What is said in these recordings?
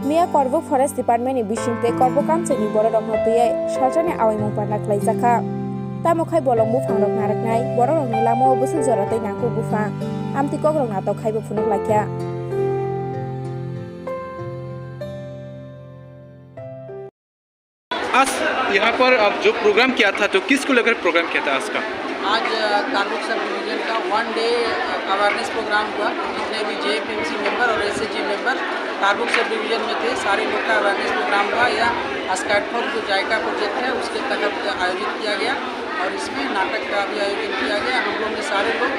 मिया करबो forest department नि बिसिंगते करबो कामसेनि बररक नतुये साजाने आवाइमं पारना खलाइजाखा तामोखाय bolongbu phangrok naraknai borokni lamao busuk joratei nangku bufang amti kogrok natok khaibo phunuk laikya आज यहाँ पर अब जो प्रोग्राम किया था तो किसको लेकर प्रोग्राम किया था आज का? आज कार्बुक सब डिवीजन का 1 डे अवेयरनेस प्रोग्राम हुआ। जितने भी जेएफएमसी मेंबर और एसएचजी मेंबर कार्बुक सब डिवीजन में थे सारे लोग का अवेयरनेस प्रोग्राम हुआ। यह स्कैटफॉर जो जायका प्रोजेक्ट है उसके तहत आयोजित किया गया और इसमें नाटक का भी आयोजन किया गया। हम लोग ने सारे लोग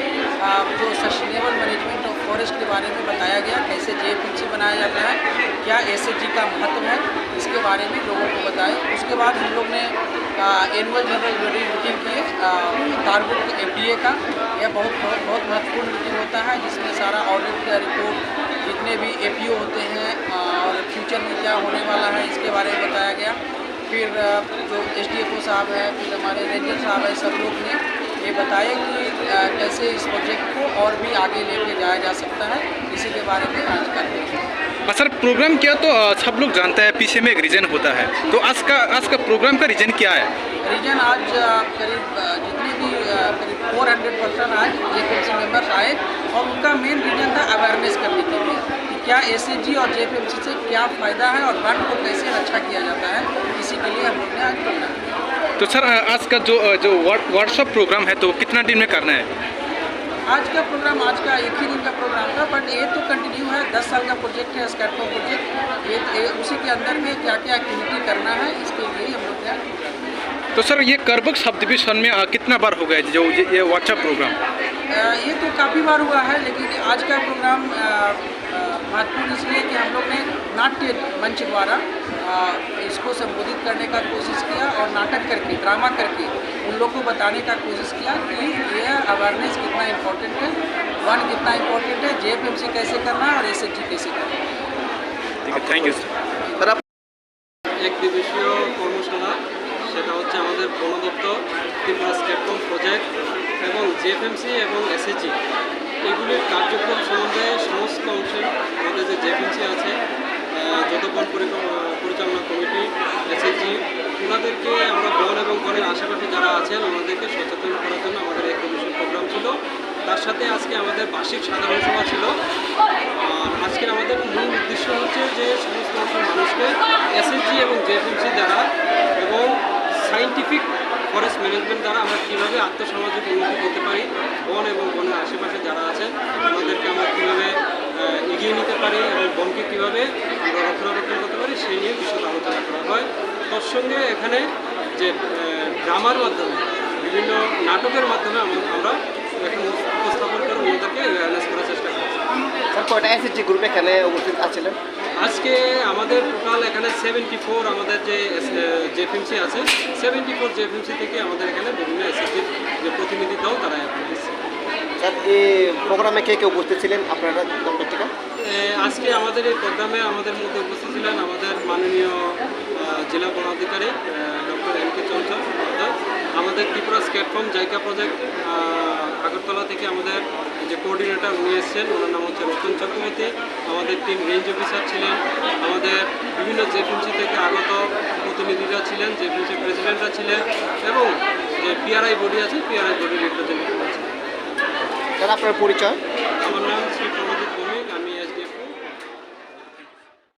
जो सस्टेनेबल मैनेजमेंट ऑफ फॉरेस्ट के बारे में बताया गया, कैसे जेएफएमसी बनाया जाता है, क्या एसएचजी का महत्व है, इसके बारे में लोगों को बताया। उसके बाद हम लोग ने एनुअल जनरल बॉडी मीटिंग की कार्बुक एफडीए का। यह बहुत महत्वपूर्ण मीटिंग होता है जिसमें सारा ऑडिट का रिपोर्ट, जितने भी एपीओ होते हैं और फ्यूचर में क्या होने वाला है इसके बारे में बताया गया। फिर जो एसडीएफओ साहब है, फिर हमारे रेंजर साहब है, सब लोग ने ये बताया कि कैसे इस प्रोजेक्ट को और भी आगे लेके जाया जा सकता है, इसी के बारे में आज करते हैं। सर प्रोग्राम किया तो सब लोग जानते हैं पीछे में एक रीजन होता है, तो आज का प्रोग्राम का रीजन क्या है? रीजन आज करीब जितने भी करीब 400 पर्सन आज जेएफएमसी मेंबर्स आए और उनका मेन रीजन था अवेयरनेस करने के लिए कि क्या एसएचजी और जेएफएमसी से क्या फ़ायदा है और वन को कैसे रक्षा किया जाता है, इसी के लिए हम लोग ने आज प्रोग्राम किया। तो सर आज का जो वर्कशॉप प्रोग्राम है तो कितना दिन में करना है? आज का प्रोग्राम आज का एक ही दिन का प्रोग्राम था, बट ये तो कंटिन्यू है। 10 साल का प्रोजेक्ट है स्कैटफॉर प्रोजेक्ट। ये उसी के अंदर में क्या क्या एक्टिविटी करना है इसके लिए हम लोग क्या। तो सर ये करबुक सब डिवीजन में कितना बार हो गया जो ये वर्कशॉप प्रोग्राम? ये तो काफ़ी बार हुआ है, लेकिन आज का प्रोग्राम महत्वपूर्ण इसलिए कि हम लोग ने नाट्य मंच द्वारा इसको संबोधित करने का कोशिश किया और नाटक करके, ड्रामा करके उन लोग को बताने का कोशिश किया कि यह अवेयरनेस कितना इम्पोर्टेंट है, वन कितना इम्पोर्टेंट है, जेएफएमसी कैसे करना है और एसएचजी कैसे करना है। ठीक है, थैंक यू सर। एक दिवसीय কর্মশালা সেটা হচ্ছে আমাদের বন দপ্তর, ত্রিপুরা স্কেটকম প্রজেক্ট এবং জেএফএমসি এবং এসএচজি এগুলির কার্যক্রম সম্বন্ধে সমস্ত অংশে আমাদের যে জেএফএমসি আছে, যতক্ষণ পরিচালনা কমিটি, এসএচজি, ওনাদেরকে আমরা বন এবং বনের আশেপাশে যারা আছেন ওনাদেরকে সচেতন করার জন্য আমাদের এক দিবসীয় প্রোগ্রাম ছিল। তার সাথে আজকে আমাদের বার্ষিক সাধারণ সভা ছিল। আর আজকের আমাদের মূল উদ্দেশ্য হচ্ছে যে সমস্ত অংশের মানুষকে এসএচজি এবং জেএফএমসি দ্বারা এবং সায়েন্টিফিক ফরেস্ট ম্যানেজমেন্ট দ্বারা আমরা কীভাবে আর্থসামাজিক উন্নতি করতে পারি, বন এবং বনের আশেপাশে যারা আছেন ওনাদেরকে আমরা কীভাবে এগিয়ে নিতে পারি এবং বনকে কীভাবে আমরা রক্ষণাবেক্ষণ করতে পারি সেই নিয়ে বিশদ আলোচনা করা হয়। তার সঙ্গে এখানে যে ড্রামার মাধ্যমে, বিভিন্ন নাটকের মাধ্যমে আমরা এখানে উপস্থাপন করে ওনাদেরকে অ্যাওয়ারনেস করার চেষ্টা করছি। স্যার কয়টা এসএচজি গ্রুপ এখানে উপস্থিত আছিলেন? আজকে আমাদের টোটাল এখানে 74 আমাদের যে জেএফএমসি আছে, 74 জেএফএমসি থেকে আমাদের এখানে বিভিন্ন এসএচজির যে প্রতিনিধি দল তারা এখানে এসেছে। স্যার এই প্রোগ্রামে কে কে উপস্থিত ছিলেন আপনারা দপ্তর থেকে? আজকে আমাদের এই প্রোগ্রামে আমাদের মধ্যে উপস্থিত ছিলেন আমাদের মাননীয় জেলা বন আধিকারিক ডক্টর এম.কে চঞ্চল মহোদয়, আমাদের ত্রিপুরা স্কেটকম জায়গা প্রজেক্ট আগরতলা থেকে আমাদের যে কোঅর্ডিনেটর উনি এসেছেন, ওনার নাম হচ্ছে রতন চক্রবর্তী, আমাদের টিম রেঞ্জ অফিসার ছিলেন, আমাদের বিভিন্ন জেএফএমসি থেকে আগত প্রতিনিধিরা ছিলেন, জেএফএমসি প্রেসিডেন্টরা ছিলেন এবং যে পিআরআই বডি আছে পিআরআই বডির রিপ্রেজেন্টেটিভ আছে। স্যার আপনার পরিচয়? আমার নাম